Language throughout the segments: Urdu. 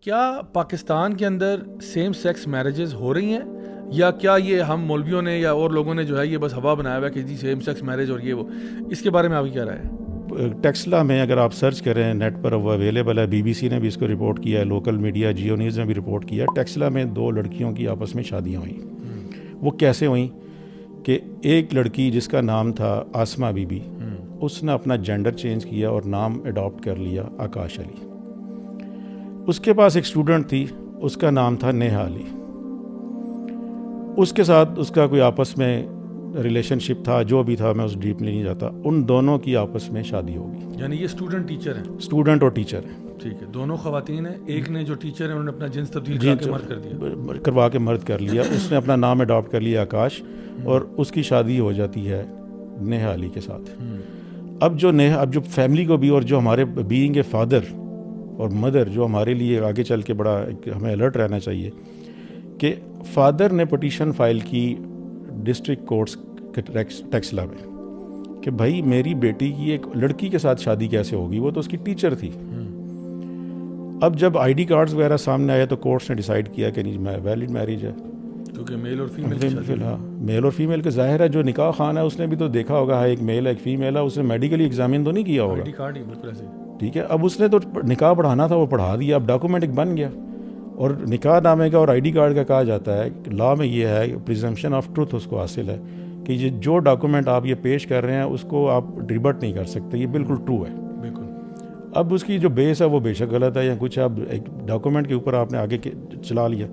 کیا پاکستان کے اندر سیم سیکس میرجز ہو رہی ہیں یا کیا یہ ہم مولویوں نے یا اور لوگوں نے جو ہے یہ بس ہوا بنایا ہوا ہے کہ جی سیم سیکس میرج اور یہ وہ، اس کے بارے میں آپ کی کیا رائے ہے؟ ٹیکسلا میں اگر آپ سرچ کریں نیٹ پر وہ اویلیبل ہے، بی بی سی نے بھی اس کو رپورٹ کیا ہے، لوکل میڈیا جیو نیوز نے بھی رپورٹ کیا ہے. ٹیکسلا میں 2 لڑکیوں کی آپس میں شادیاں ہوئیں. وہ کیسے ہوئیں کہ ایک لڑکی جس کا نام تھا آسما بی بی، اس نے اپنا جینڈر چینج کیا اور نام اڈاپٹ کر لیا آکاش علی. اس کے پاس ایک اسٹوڈنٹ تھی، اس کا نام تھا نیہا علی. اس کے ساتھ اس کا کوئی آپس میں ریلیشن شپ تھا، جو بھی تھا میں اس ڈیپلی نہیں جاتا. ان دونوں کی آپس میں شادی ہوگی. یعنی یہ اسٹوڈنٹ ٹیچر ہیں؟ اسٹوڈنٹ اور ٹیچر ہیں. ٹھیک ہے، دونوں خواتین ہیں. ایک نے جو ٹیچر ہے انہوں نے اپنا جنس تبدیل کروا کے مرد کر لیا. اس نے اپنا نام اڈاپٹ کر لیا آکاش، اور اس کی شادی ہو جاتی ہے نیہا علی کے ساتھ. اب جو فیملی کو بھی اور جو ہمارے بینگ اے فادر اور مدر، جو ہمارے لیے آگے چل کے بڑا ہمیں الرٹ رہنا چاہیے کہ فادر نے پٹیشن فائل کی ڈسٹرکٹ کورٹس ٹیکسلا میں کہ بھائی میری بیٹی کی ایک لڑکی کے ساتھ شادی کیسے ہوگی، وہ تو اس کی ٹیچر تھی. اب جب آئی ڈی کارڈز وغیرہ سامنے آیا تو کورٹس نے ڈیسائیڈ کیا کہ نہیں ویلڈ میرج ہے، کیونکہ میل اور فیمیل میل اور فیمیل کا ظاہر ہے. جو نکاح خان ہے اس نے بھی تو دیکھا ہوگا ایک میل ہے ایک فیمیل ہے، اس نے میڈیکلی ایگزامن تو نہیں کیا ہوگا. ٹھیک ہے، اب اس نے تو نکاح پڑھانا تھا، وہ پڑھا دیا. اب ڈاکومنٹ ایک بن گیا. اور نکاح نامے کا اور آئی ڈی کارڈ کا کہا جاتا ہے لا میں یہ ہے پریزمپشن آف ٹروتھ اس کو حاصل ہے کہ یہ جو ڈاکومنٹ آپ یہ پیش کر رہے ہیں اس کو آپ ریبٹ نہیں کر سکتے، یہ بالکل ٹرو ہے. بالکل. اب اس کی جو بیس ہے وہ بے شک غلط ہے یا کچھ، اب ایک ڈاکومنٹ کے اوپر آپ نے آگے چلا لیا.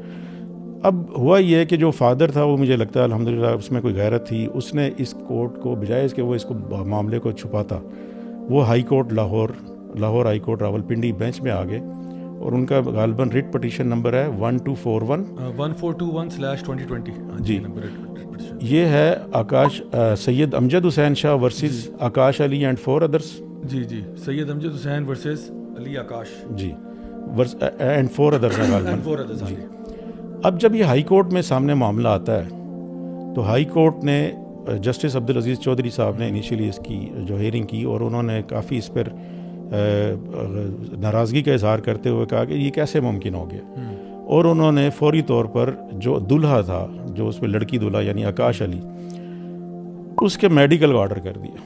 اب ہوا یہ ہے کہ جو فادر تھا وہ مجھے لگتا ہے الحمدللہ اس میں کوئی غیرت تھی، اس نے اس کورٹ کو بجائے اس کے وہ اس کو معاملے کو چھپاتا، وہ high court Lahore high court Rawalpindi bench میں آ گئے. اور ان کا غالباً ریٹ پٹیشن نمبر ہے 1421/2020. جی، یہ ہے Akash Syed Amjad Hussain Shah versus Akash Ali and 4 others. جی Syed Amjad Hussain versus Ali Akash ji and 4 others ہیں غالباً. جی، اب جب یہ ہائی کورٹ میں سامنے معاملہ آتا ہے تو ہائی کورٹ نے جسٹس عبدالعزیز چودھری صاحب نے انیشیلی اس کی جو ہیئرنگ کی اور انہوں نے کافی اس پر ناراضگی کا اظہار کرتے ہوئے کہا کہ یہ کیسے ممکن ہو گیا. اور انہوں نے فوری طور پر جو دلہا تھا، جو اس میں لڑکی دلہا یعنی آکاش علی، اس کے میڈیکل کا آرڈر کر دیا.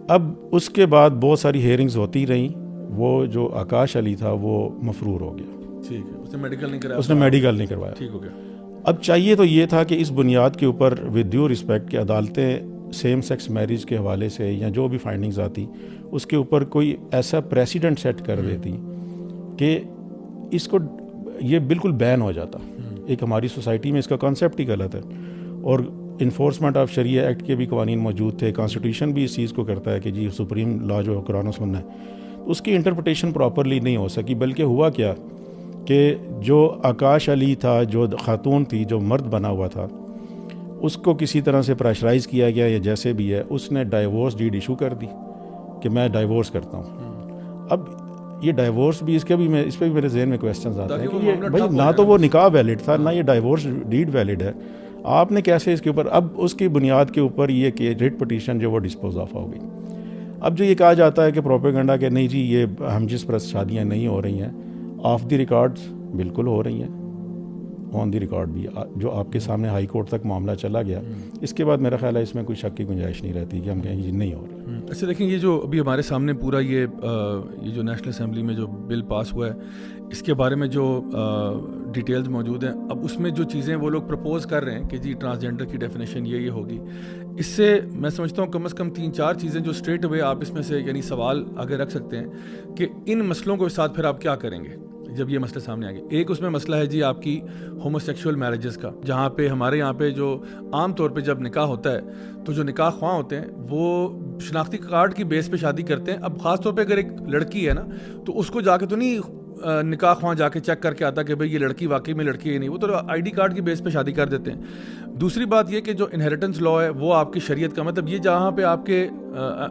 اب اس کے بعد بہت ساری ہیئرنگز ہوتی رہیں. وہ جو آکاش علی تھا وہ مفرور ہو گیا. ٹھیک ہے، اس نے میڈیکل نہیں کروایا. ٹھیک ہو گیا. اب چاہیے تو یہ تھا کہ اس بنیاد کے اوپر ود ڈیو رسپیکٹ کہ عدالتیں سیم سیکس میرج کے حوالے سے یا جو بھی فائنڈنگز آتی اس کے اوپر کوئی ایسا پریسیڈنٹ سیٹ کر دیتی کہ اس کو یہ بالکل بین ہو جاتا. ایک ہماری سوسائٹی میں اس کا کانسیپٹ ہی غلط ہے. اور انفورسمنٹ آف شریعہ ایکٹ کے بھی قوانین موجود تھے، کانسٹیٹیوشن بھی اس چیز کو کرتا ہے کہ جی سپریم لا جو قرآن و سنت ہے، اس کی انٹرپریٹیشن پراپرلی نہیں ہو سکی. بلکہ ہوا کیا کہ جو آکاش علی تھا، جو خاتون تھی، جو مرد بنا ہوا تھا، اس کو کسی طرح سے پریشرائز کیا گیا یا جیسے بھی ہے، اس نے ڈائیورس ڈیڈ ایشو کر دی کہ میں ڈائیورس کرتا ہوں. اب یہ ڈائیورس بھی اس پہ بھی میرے ذہن میں کویسچنز آتے ہیں کہ یہ بھائی نہ تو وہ نکاح ویلڈ تھا نہ یہ ڈائیورس ڈیڈ ویلڈ ہے، آپ نے کیسے اس کے اوپر، اب اس کی بنیاد کے اوپر یہ کہ ریٹ پٹیشن جو وہ ڈسپوز آف ہو گئی. اب جو یہ کہا جاتا ہے کہ پروپیگنڈا کہ نہیں جی یہ ہم جس پرست شادیاں نہیں ہو رہی ہیں، آف دی ریکارڈز بالکل ہو رہی ہیں، آن دی ریکارڈ بھی، جو آپ کے سامنے ہائی کورٹ تک معاملہ چلا گیا. اس کے بعد میرا خیال ہے اس میں کوئی شک کی گنجائش نہیں رہتی کہ ہم کہیں یہ نہیں ہو رہا. اچھا دیکھیں، یہ جو ابھی ہمارے سامنے پورا یہ جو نیشنل اسمبلی میں جو بل پاس ہوا ہے، اس کے بارے میں جو ڈیٹیلز موجود ہیں، اب اس میں جو چیزیں وہ لوگ پرپوز کر رہے ہیں کہ جی ٹرانسجینڈر کی ڈیفینیشن یہ ہوگی، اس سے میں سمجھتا ہوں کم از کم 3-4 چیزیں جو اسٹریٹ اوے آپ اس میں سے یعنی سوال آگے رکھ سکتے ہیں کہ ان مسئلوں کے ساتھ پھر آپ کیا کریں گے جب یہ مسئلہ سامنے آ گیا. ایک اس میں مسئلہ ہے جی آپ کی ہومو سیکشول میرجز کا، جہاں پہ ہمارے یہاں پہ جو عام طور پہ جب نکاح ہوتا ہے تو جو نکاح خواہ ہوتے ہیں وہ شناختی کارڈ کی بیس پہ شادی کرتے ہیں. اب خاص طور پہ اگر ایک لڑکی ہے نا تو اس کو جا کے تو نہیں نکاح خواہ جا کے چیک کر کے آتا کہ بھئی یہ لڑکی واقعی میں لڑکی ہے نہیں، وہ تو آئی ڈی کارڈ کی بیس پہ شادی کر دیتے ہیں. دوسری بات یہ کہ جو انہیریٹنس لا ہے وہ آپ کی شریعت کا مطلب یہ جہاں پہ آپ کے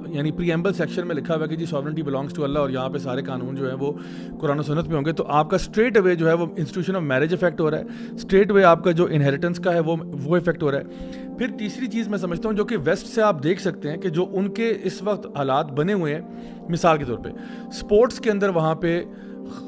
یعنی پریمبل سیکشن میں لکھا ہوا ہے کہ جی ساورنٹی بلانگس ٹو اللہ اور یہاں پہ سارے قانون جو ہیں وہ قرآن و سنت پہ ہوں گے، تو آپ کا اسٹریٹ اوے جو ہے وہ انسٹیٹیوشن آف میرج افیکٹ ہو رہا ہے، اسٹریٹ اوے آپ کا جو انہیریٹنس کا ہے وہ افیکٹ ہو رہا ہے. پھر تیسری چیز میں سمجھتا ہوں جو کہ ویسٹ سے آپ دیکھ سکتے ہیں کہ جو ان کے اس وقت حالات بنے ہوئے ہیں، مثال کے طور پہ اسپورٹس کے اندر وہاں پہ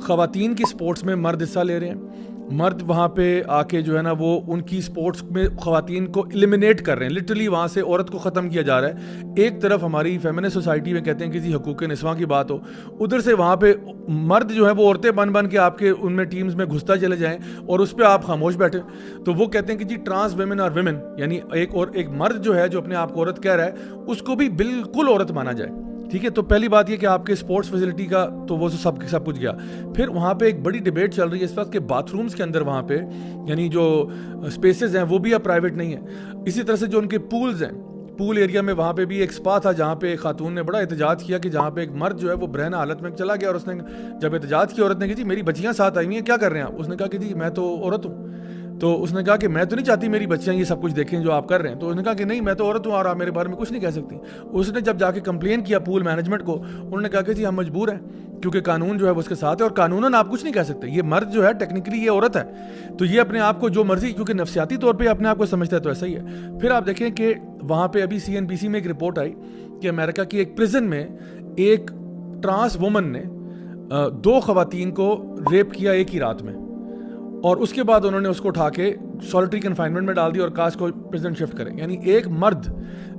خواتین کی سپورٹس میں مرد حصہ لے رہے ہیں, مرد وہاں پہ آ کے جو ہے نا وہ ان کی سپورٹس میں خواتین کو ایلیمینیٹ کر رہے ہیں, لٹرلی وہاں سے عورت کو ختم کیا جا رہا ہے. ایک طرف ہماری فیمنسٹ سوسائٹی میں کہتے ہیں کہ حقوق نسواں کی بات ہو, ادھر سے وہاں پہ مرد جو ہے وہ عورتیں بن کے آپ کے ان میں ٹیمز میں گھستا چلے جائیں اور اس پہ آپ خاموش بیٹھے. تو وہ کہتے ہیں کہ ٹرانس ویمن اور ویمن, یعنی ایک مرد جو ہے جو اپنے آپ کو عورت کہہ رہا ہے اس کو بھی بالکل عورت مانا جائے. ٹھیک ہے, تو پہلی بات یہ کہ آپ کے اسپورٹس فیسلٹی کا تو وہ سب کچھ گیا. پھر وہاں پہ ایک بڑی ڈیبیٹ چل رہی ہے اس وقت کہ باتھ رومس کے اندر وہاں پہ یعنی جو اسپیسز ہیں وہ بھی اب پرائیویٹ نہیں ہیں. اسی طرح سے جو ان کے پولز ہیں, پول ایریا میں وہاں پہ بھی ایک سپا تھا جہاں پہ ایک خاتون نے بڑا احتجاج کیا کہ جہاں پہ ایک مرد جو ہے وہ برہنہ حالت میں چلا گیا, اور اس نے جب احتجاج کیا عورت نے کہ میری بچیاں ساتھ آئی ہوئی ہیں, کیا کر رہے ہیں آپ؟ اس نے کہا کہ میں تو عورت ہوں. تو اس نے کہا کہ میں تو نہیں چاہتی میری بچیاں یہ سب کچھ دیکھیں جو آپ کر رہے ہیں. تو اس نے کہا کہ نہیں, میں تو عورت ہوں اور آپ میرے بارے میں کچھ نہیں کہہ سکتی. اس نے جب جا کے کمپلین کیا پول مینجمنٹ کو, انہوں نے کہا کہ ہم مجبور ہیں کیونکہ قانون جو ہے وہ اس کے ساتھ ہے اور قانوناً آپ کچھ نہیں کہہ سکتے. یہ مرد جو ہے ٹیکنیکلی یہ عورت ہے, تو یہ اپنے آپ کو جو مرضی, کیونکہ نفسیاتی طور پہ اپنے آپ کو سمجھتا ہے تو ایسا ہی ہے. پھر آپ دیکھیں کہ وہاں پہ ابھی CNBC میں ایک رپورٹ آئی کہ امریکہ کی ایک پرزن میں ایک ٹرانس وومن نے 2 خواتین کو ریپ کیا ایک ہی رات میں, اور اس کے بعد انہوں نے اس کو اٹھا کے سالٹری کنفائنمنٹ میں ڈال دیا اور کہا اس کو پریزن شفٹ کریں. یعنی ایک مرد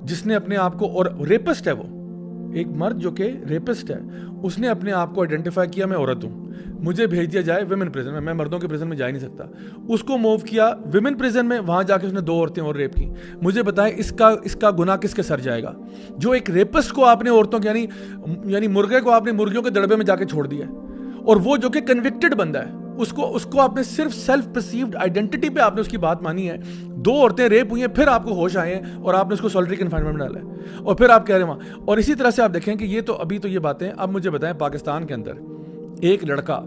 جس نے اپنے آپ کو, اور ریپسٹ ہے وہ, ایک مرد جو کہ ریپسٹ ہے, اس نے اپنے آپ کو آئیڈینٹیفائی کیا میں عورت ہوں, مجھے بھیج دیا جائے ویمن پریزن میں مردوں کے پریزن میں جا ہی نہیں سکتا. اس کو موو کیا ویمن پریزن میں, وہاں جا کے اس نے 2 عورتیں اور ریپ کی. مجھے بتائیں اس کا گناہ کس کے سر جائے گا؟ جو ایک ریپسٹ کو آپ نے عورتوں کے یعنی مرغے کو آپ نے مرغیوں کے دڑبے میں جا کے چھوڑ دیا ہے, اور وہ جو کہ کنوکٹڈ بندہ ہے اس کو آپ نے صرف سیلف پرسیوڈ آئیڈینٹی پہ آپ نے اس کی بات مانی ہے. 2 عورتیں ریپ ہوئی ہیں, پھر آپ کو ہوش آئے ہیں اور آپ نے اس کو سالٹری کنفائنمنٹ میں ڈالا ہے, اور پھر آپ کہہ رہے ہیں وہاں. اور اسی طرح سے آپ دیکھیں کہ یہ تو ابھی تو یہ باتیں. اب مجھے بتائیں پاکستان کے اندر ایک لڑکا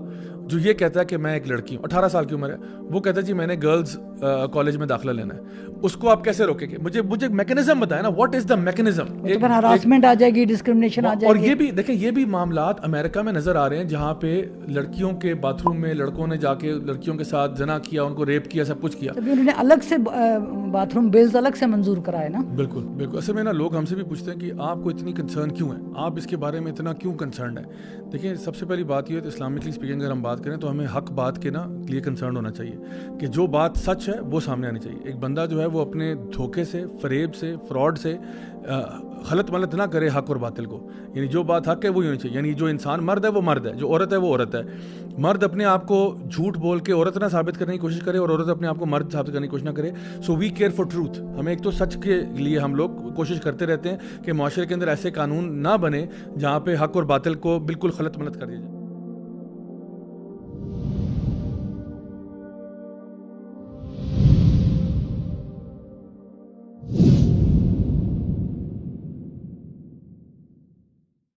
جو یہ کہتا ہے کہ میں ایک لڑکی ہوں, 18 سال کی عمر ہے, وہ کہتا ہے جی میں نے گرلز کالج میں داخلہ لینا ہے, اس کو آپ کیسے روکیں گے؟ مجھے میکنزم بتائیں نا, what is the mechanism? Harassment آ جائے گی, ڈسکرمنیشن آ جائے گی. اور یہ بھی دیکھیں, یہ بھی معاملات امریکہ میں نظر آ رہے ہیں جہاں پہ لڑکیوں کے باتھ روم میں لڑکوں نے جا کے لڑکیوں کے ساتھ زنا کیا, ان کو ریپ کیا, سب کچھ کیا. انہوں نے الگ سے باتھ روم بلز الگ سے منظور کرائے نا. بالکل بالکل. اصل میں نا لوگ ہم سے بھی پوچھتے ہیں کہ آپ کو اتنی کنسرن کیوں ہے, آپ اس کے بارے میں اتنا کیوں کنسرنڈ ہے؟ دیکھیں سب سے پہلی بات یہ ہے تو اسلامکلی اسپیکنگ اگر ہم بات کریں تو ہمیں حق بات کے نا لیے کنسرن ہونا چاہیے کہ جو بات سچ ہے وہ سامنے آنی چاہیے. ایک بندہ جو ہے وہ اپنے دھوکے سے, فریب سے, فراڈ سے غلط ملت نہ کرے حق اور باطل کو. یعنی جو بات حق ہے وہی ہونی چاہیے. یعنی جو انسان مرد ہے وہ مرد ہے, جو عورت ہے وہ عورت ہے. مرد اپنے آپ کو جھوٹ بول کے عورت نہ ثابت کرنے کی کوشش کرے اور عورت اپنے آپ کو مرد ثابت کرنے کی کوشش نہ کرے. سو وی کیئر فار ٹروتھ. ہمیں ایک تو سچ کے لیے ہم لوگ کوشش کرتے رہتے ہیں کہ معاشرے کے اندر ایسے قانون نہ بنے جہاں پہ حق اور باطل کو بالکل غلط ملت کر دیا جائے.